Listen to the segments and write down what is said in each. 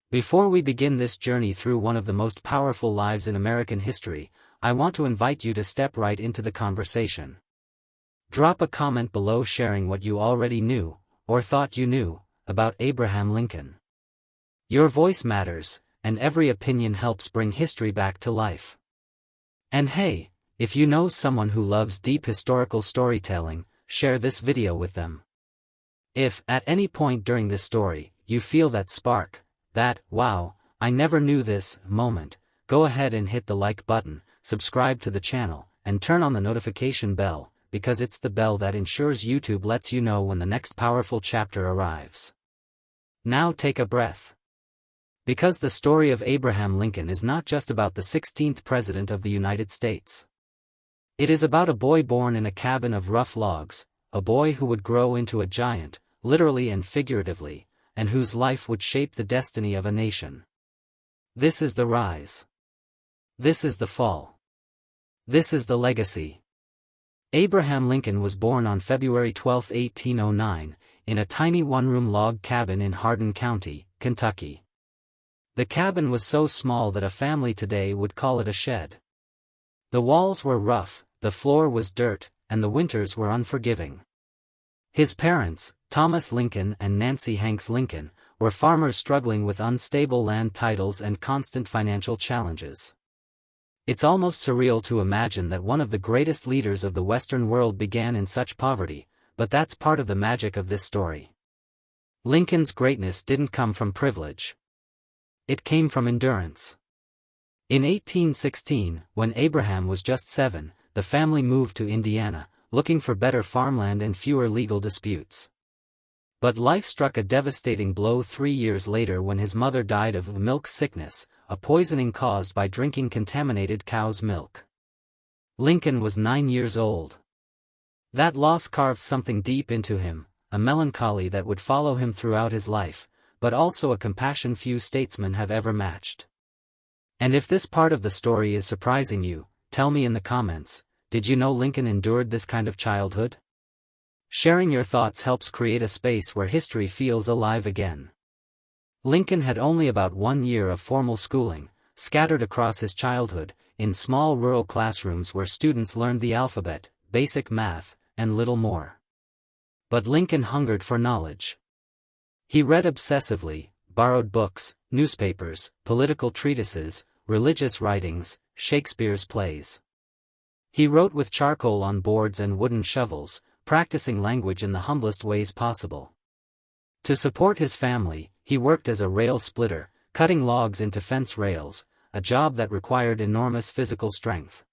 Before we begin this journey through one of the most powerful lives in American history, I want to invite you to step right into the conversation. Drop a comment below sharing what you already knew, or thought you knew, about Abraham Lincoln. Your voice matters, and every opinion helps bring history back to life. And hey, if you know someone who loves deep historical storytelling, share this video with them. If, at any point during this story, you feel that spark, that, wow, I never knew this, moment, go ahead and hit the like button, subscribe to the channel, and turn on the notification bell, because it's the bell that ensures YouTube lets you know when the next powerful chapter arrives. Now take a breath. Because the story of Abraham Lincoln is not just about the 16th President of the United States. It is about a boy born in a cabin of rough logs, a boy who would grow into a giant, literally and figuratively, and whose life would shape the destiny of a nation. This is the rise. This is the fall. This is the legacy. Abraham Lincoln was born on February 12, 1809, in a tiny one-room log cabin in Hardin County, Kentucky. The cabin was so small that a family today would call it a shed. The walls were rough, the floor was dirt, and the winters were unforgiving. His parents, Thomas Lincoln and Nancy Hanks Lincoln, were farmers struggling with unstable land titles and constant financial challenges. It's almost surreal to imagine that one of the greatest leaders of the Western world began in such poverty, but that's part of the magic of this story. Lincoln's greatness didn't come from privilege. It came from endurance. In 1816, when Abraham was just 7, the family moved to Indiana, looking for better farmland and fewer legal disputes. But life struck a devastating blow 3 years later when his mother died of milk sickness, a poisoning caused by drinking contaminated cow's milk. Lincoln was 9 years old. That loss carved something deep into him, a melancholy that would follow him throughout his life, but also a compassion few statesmen have ever matched. And if this part of the story is surprising you, tell me in the comments, did you know Lincoln endured this kind of childhood? Sharing your thoughts helps create a space where history feels alive again. Lincoln had only about 1 year of formal schooling, scattered across his childhood, in small rural classrooms where students learned the alphabet, basic math, and little more. But Lincoln hungered for knowledge. He read obsessively, borrowed books, newspapers, political treatises, religious writings, Shakespeare's plays. He wrote with charcoal on boards and wooden shovels, practicing language in the humblest ways possible. To support his family, he worked as a rail splitter, cutting logs into fence rails, a job that required enormous physical strength.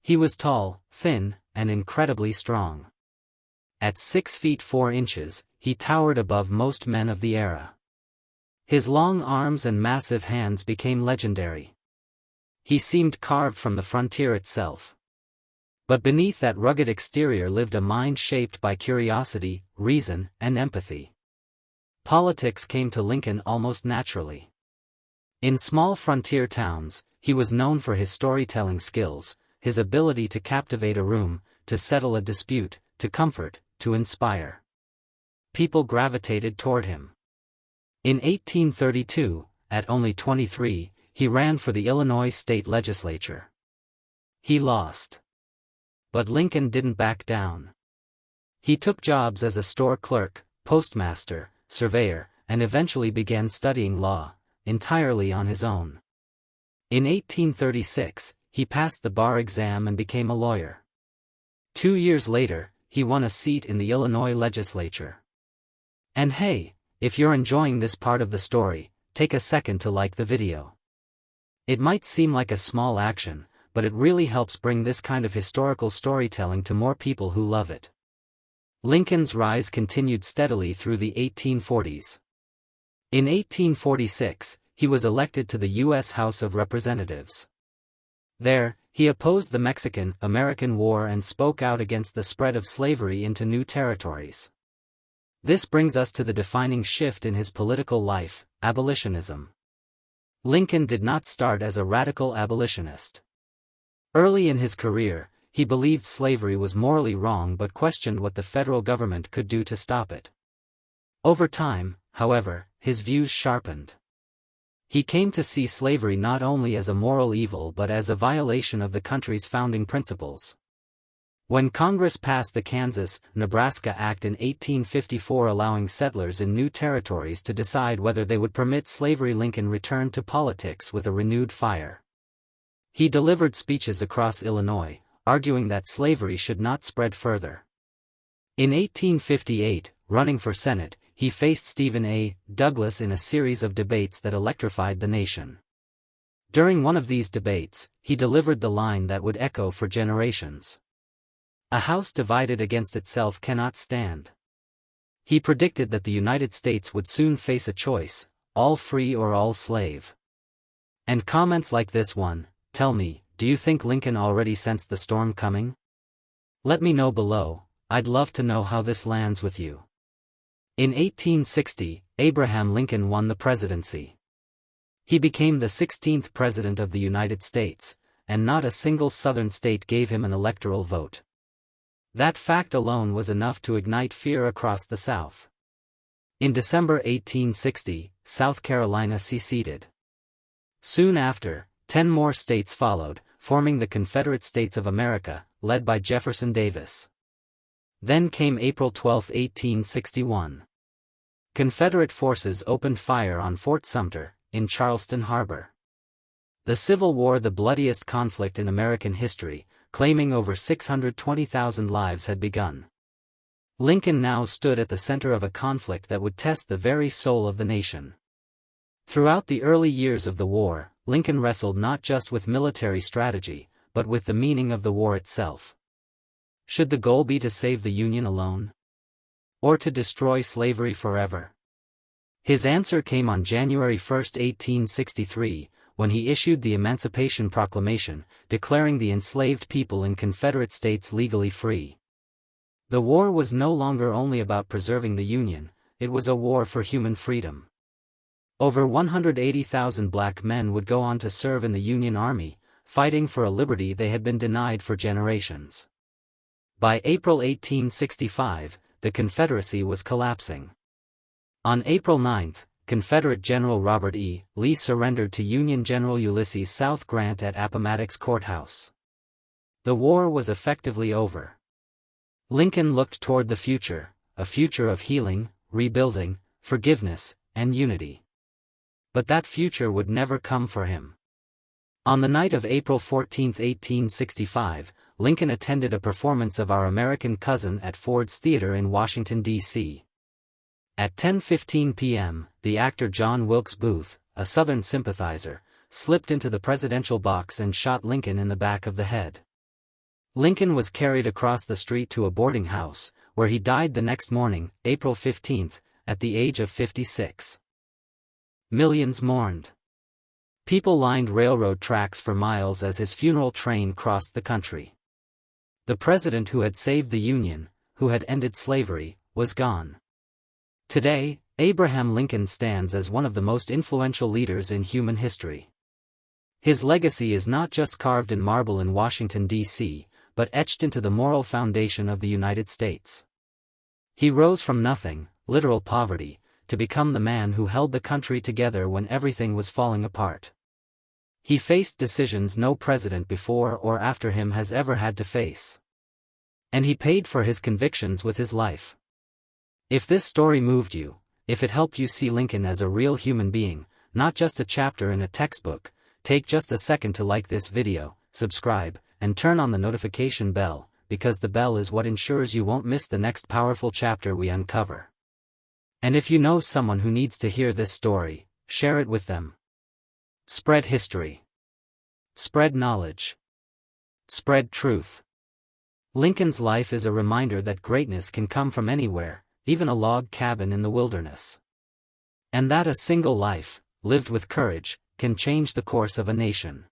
He was tall, thin, and incredibly strong. At 6 feet 4 inches, he towered above most men of the era. His long arms and massive hands became legendary. He seemed carved from the frontier itself. But beneath that rugged exterior lived a mind shaped by curiosity, reason, and empathy. Politics came to Lincoln almost naturally. In small frontier towns, he was known for his storytelling skills, his ability to captivate a room, to settle a dispute, to comfort, to inspire. People gravitated toward him. In 1832, at only 23, he ran for the Illinois state legislature. He lost. But Lincoln didn't back down. He took jobs as a store clerk, postmaster, surveyor, and eventually began studying law, entirely on his own. In 1836, he passed the bar exam and became a lawyer. 2 years later, he won a seat in the Illinois legislature. And hey, if you're enjoying this part of the story, take a second to like the video. It might seem like a small action, but it really helps bring this kind of historical storytelling to more people who love it. Lincoln's rise continued steadily through the 1840s. In 1846, he was elected to the U.S. House of Representatives. There, he opposed the Mexican-American War and spoke out against the spread of slavery into new territories. This brings us to the defining shift in his political life, abolitionism. Lincoln did not start as a radical abolitionist. Early in his career, he believed slavery was morally wrong but questioned what the federal government could do to stop it. Over time, however, his views sharpened. He came to see slavery not only as a moral evil but as a violation of the country's founding principles. When Congress passed the Kansas-Nebraska Act in 1854 allowing settlers in new territories to decide whether they would permit slavery, Lincoln returned to politics with a renewed fire. He delivered speeches across Illinois, arguing that slavery should not spread further. In 1858, running for Senate, he faced Stephen A. Douglas in a series of debates that electrified the nation. During one of these debates, he delivered the line that would echo for generations. "A house divided against itself cannot stand." He predicted that the United States would soon face a choice, all free or all slave. And comments like this one, tell me, do you think Lincoln already sensed the storm coming? Let me know below, I'd love to know how this lands with you. In 1860, Abraham Lincoln won the presidency. He became the 16th President of the United States, and not a single Southern state gave him an electoral vote. That fact alone was enough to ignite fear across the South. In December 1860, South Carolina seceded. Soon after, 10 more states followed, forming the Confederate States of America, led by Jefferson Davis. Then came April 12, 1861. Confederate forces opened fire on Fort Sumter, in Charleston Harbor. The Civil War, the bloodiest conflict in American history, claiming over 620,000 lives, had begun. Lincoln now stood at the center of a conflict that would test the very soul of the nation. Throughout the early years of the war, Lincoln wrestled not just with military strategy, but with the meaning of the war itself. Should the goal be to save the Union alone? Or to destroy slavery forever? His answer came on January 1, 1863, when he issued the Emancipation Proclamation, declaring the enslaved people in Confederate states legally free. The war was no longer only about preserving the Union, it was a war for human freedom. Over 180,000 black men would go on to serve in the Union Army, fighting for a liberty they had been denied for generations. By April 1865, the Confederacy was collapsing. On April 9, Confederate General Robert E. Lee surrendered to Union General Ulysses South Grant at Appomattox Courthouse. The war was effectively over. Lincoln looked toward the future, a future of healing, rebuilding, forgiveness, and unity. But that future would never come for him. On the night of April 14, 1865, Lincoln attended a performance of Our American Cousin at Ford's Theater in Washington, D.C. At 10:15 p.m., the actor John Wilkes Booth, a Southern sympathizer, slipped into the presidential box and shot Lincoln in the back of the head. Lincoln was carried across the street to a boarding house, where he died the next morning, April 15, at the age of 56. Millions mourned. People lined railroad tracks for miles as his funeral train crossed the country. The president who had saved the Union, who had ended slavery, was gone. Today, Abraham Lincoln stands as one of the most influential leaders in human history. His legacy is not just carved in marble in Washington, D.C., but etched into the moral foundation of the United States. He rose from nothing, literal poverty, to become the man who held the country together when everything was falling apart. He faced decisions no president before or after him has ever had to face. And he paid for his convictions with his life. If this story moved you, if it helped you see Lincoln as a real human being, not just a chapter in a textbook, take just a second to like this video, subscribe, and turn on the notification bell, because the bell is what ensures you won't miss the next powerful chapter we uncover. And if you know someone who needs to hear this story, share it with them. Spread history. Spread knowledge. Spread truth. Lincoln's life is a reminder that greatness can come from anywhere, even a log cabin in the wilderness. And that a single life, lived with courage, can change the course of a nation.